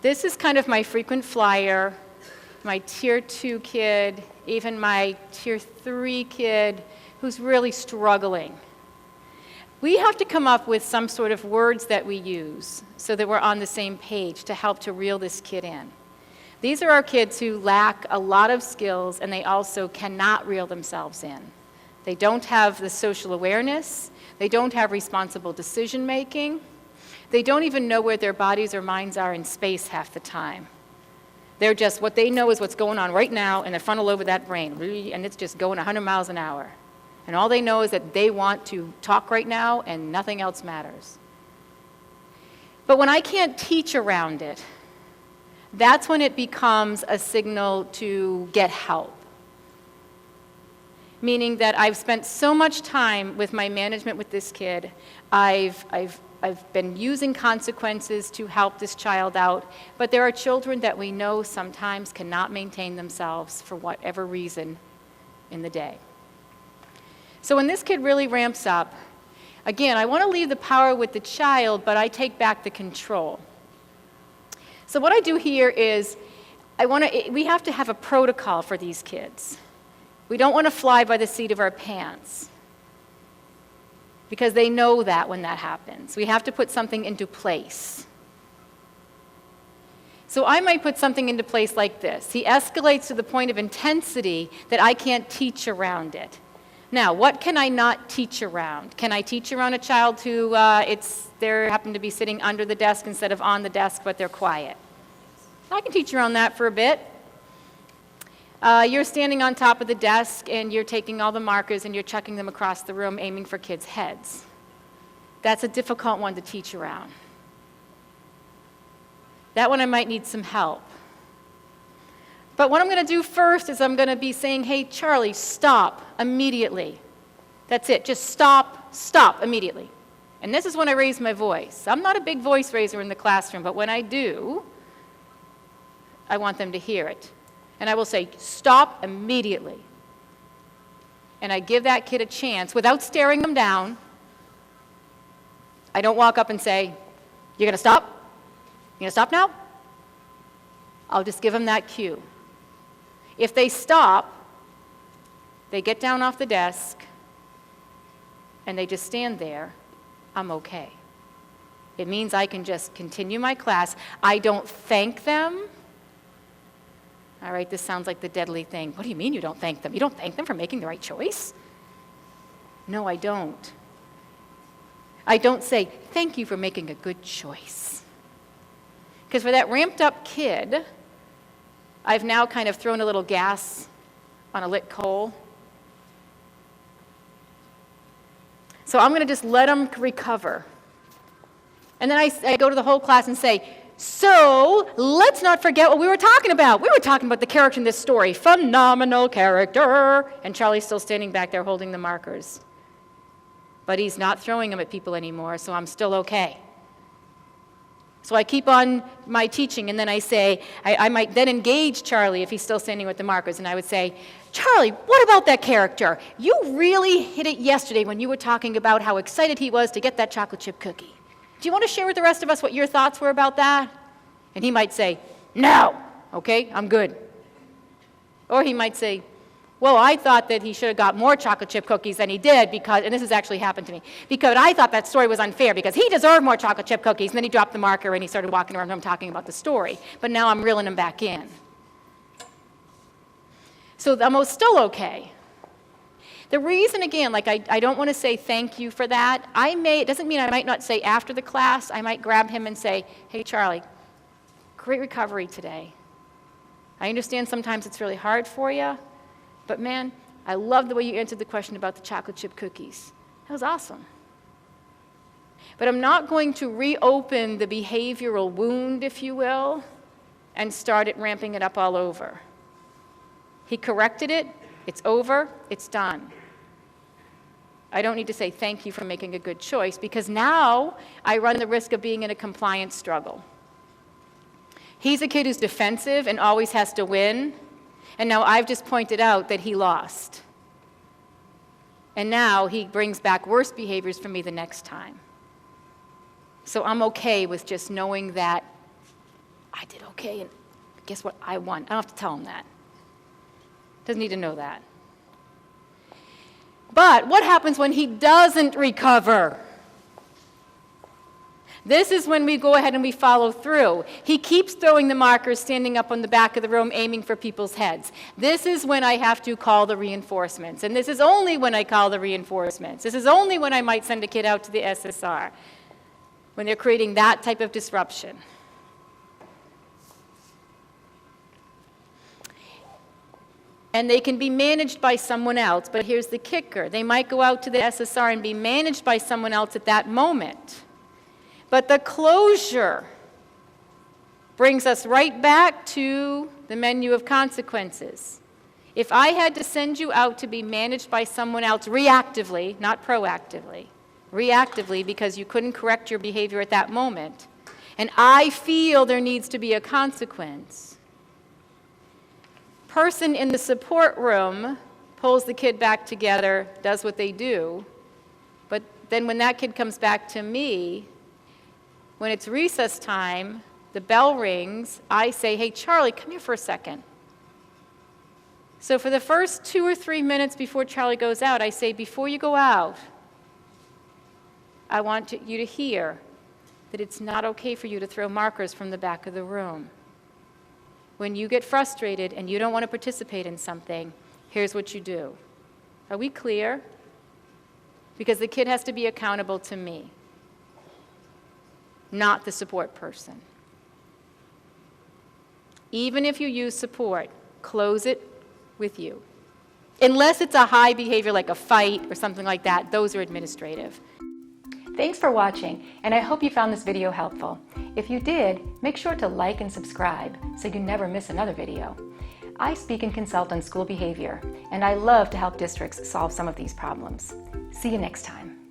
This is kind of my frequent flyer, my tier 2 kid, even my tier 3 kid who's really struggling. We have to come up with some sort of words that we use so that we're on the same page to help to reel this kid in. These are our kids who lack a lot of skills, and they also cannot reel themselves in. They don't have the social awareness. They don't have responsible decision making. They don't even know where their bodies or minds are in space half the time. They're just, what they know is what's going on right now in the frontal lobe of that brain, and it's just going 100 miles an hour. And all they know is that they want to talk right now, and nothing else matters. But when I can't teach around it, that's when it becomes a signal to get help. Meaning that I've spent so much time with my management with this kid, I've been using consequences to help this child out, but there are children that we know sometimes cannot maintain themselves for whatever reason in the day. So when this kid really ramps up, again, I want to leave the power with the child, but I take back the control. So what I do here is, we have to have a protocol for these kids. We don't want to fly by the seat of our pants, because they know that when that happens. We have to put something into place. So I might put something into place like this. He escalates to the point of intensity that I can't teach around it. Now, what can I not teach around? Can I teach around a child who they happen to be sitting under the desk instead of on the desk, but they're quiet? I can teach around that for a bit. You're standing on top of the desk, and you're taking all the markers, and you're chucking them across the room, aiming for kids' heads. That's a difficult one to teach around. That one I might need some help. But what I'm going to do first is I'm going to be saying, hey, Charlie, stop immediately. That's it. Just stop immediately. And this is when I raise my voice. I'm not a big voice raiser in the classroom, but when I do, I want them to hear it. And I will say, stop immediately. And I give that kid a chance without staring them down. I don't walk up and say, you're going to stop? You going to stop now? I'll just give them that cue. If they stop, they get down off the desk, and they just stand there, I'm okay. It means I can just continue my class. I don't thank them. All right, this sounds like the deadly thing. What do you mean you don't thank them? You don't thank them for making the right choice? No, I don't. I don't say, thank you for making a good choice. Because for that ramped up kid, I've now kind of thrown a little gas on a lit coal. So I'm going to just let them recover. And then I go to the whole class and say, so let's not forget what we were talking about. We were talking about the character in this story. Phenomenal character. And Charlie's still standing back there holding the markers. But he's not throwing them at people anymore, so I'm still okay. So I keep on my teaching, and then I say, I might then engage Charlie if he's still standing with the markers, and I would say, Charlie, what about that character? You really hit it yesterday when you were talking about how excited he was to get that chocolate chip cookie. Do you want to share with the rest of us what your thoughts were about that? And he might say, no, okay, I'm good. Or he might say, well, I thought that he should have got more chocolate chip cookies than he did because, and this has actually happened to me, because I thought that story was unfair because he deserved more chocolate chip cookies. And then he dropped the marker and he started walking around home talking about the story. But now I'm reeling him back in. So I'm still okay. The reason, again, like I don't want to say thank you for that. It doesn't mean I might not say after the class. I might grab him and say, hey, Charlie, great recovery today. I understand sometimes it's really hard for you. But man, I love the way you answered the question about the chocolate chip cookies. That was awesome. But I'm not going to reopen the behavioral wound, if you will, and start ramping it up all over. He corrected it, it's over, it's done. I don't need to say thank you for making a good choice, because now I run the risk of being in a compliance struggle. He's a kid who's defensive and always has to win. And now I've just pointed out that he lost. And now he brings back worse behaviors for me the next time. So I'm okay with just knowing that I did okay, and guess what? I won. I don't have to tell him that. Doesn't need to know that. But what happens when he doesn't recover? This is when we go ahead and we follow through. He keeps throwing the markers, standing up on the back of the room, aiming for people's heads. This is when I have to call the reinforcements. And this is only when I call the reinforcements. This is only when I might send a kid out to the SSR, when they're creating that type of disruption. And they can be managed by someone else, but here's the kicker. They might go out to the SSR and be managed by someone else at that moment. But the closure brings us right back to the menu of consequences. If I had to send you out to be managed by someone else reactively, not proactively, reactively because you couldn't correct your behavior at that moment, and I feel there needs to be a consequence, person in the support room pulls the kid back together, does what they do, but then when that kid comes back to me, when it's recess time, the bell rings, I say, hey, Charlie, come here for a second. So for the first 2 or 3 minutes before Charlie goes out, I say, before you go out, I want you to hear that it's not okay for you to throw markers from the back of the room. When you get frustrated and you don't want to participate in something, here's what you do. Are we clear? Because the kid has to be accountable to me, not the support person. Even if you use support, close it with you. Unless it's a high behavior like a fight or something like that, those are administrative. Thanks for watching, and I hope you found this video helpful. If you did, make sure to like and subscribe so you never miss another video. I speak and consult on school behavior, and I love to help districts solve some of these problems. See you next time.